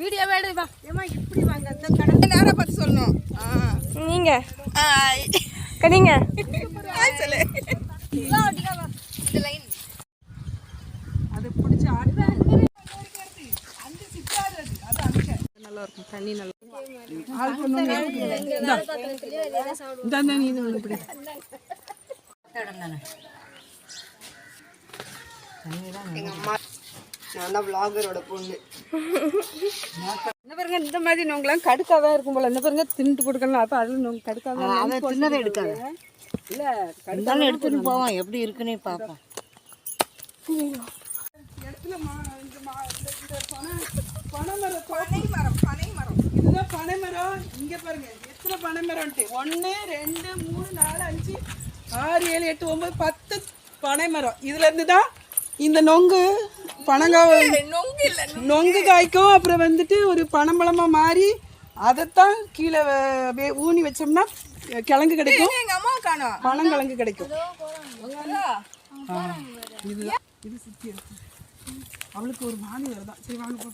Video வேடுவா ஏமா இப்படி வாங்க அந்த கடை நேரா பார்த்து சொல்லணும். நீங்க கடிங்க சொல்லு அது பிடிச்சி ஆடுது. அந்த சித்தாது அது அங்க நல்லா இருக்கும். தண்ணி நல்லா ஆள் கொண்டு இந்த நீ இப்படி எங்க அம்மா நான் தான் விளாகரோட பொண்ணு. என்ன பாருங்க இந்த மாதிரி நோங்கெல்லாம் கடுக்காதான் இருக்கும் போல. என்ன பாருங்க தின்ட்டு கொடுக்கலாம். அப்போ அதில் நோங்க கடுக்காதான் அதை தின்னதை எடுக்காது இல்லை கடுக்காலும் எடுத்துன்னு போவோம். எப்படி இருக்குன்னே பார்ப்போம். இடத்துல பனைமரம் இதுதான் பனைமரம். இங்கே பாருங்க எத்தனை பனைமரம்ட்டு 1 2 3 4 5 6 7 8 9 10 பனைமரம். இதுலேருந்து தான் இந்த நொங்கு பனங்காய் நொங்கு காய்க்கும். அப்புறம் வந்துட்டு ஒரு பனம்பழமாக மாறி அதைத்தான் கீழே ஊனி வச்சோம்னா கிழங்கு கிடைக்கும். பனங்கிழங்கு கிடைக்கும். இதுதான் இது சுற்றி அவளுக்கு ஒரு மானி வருதான். சரி வாங்க போ.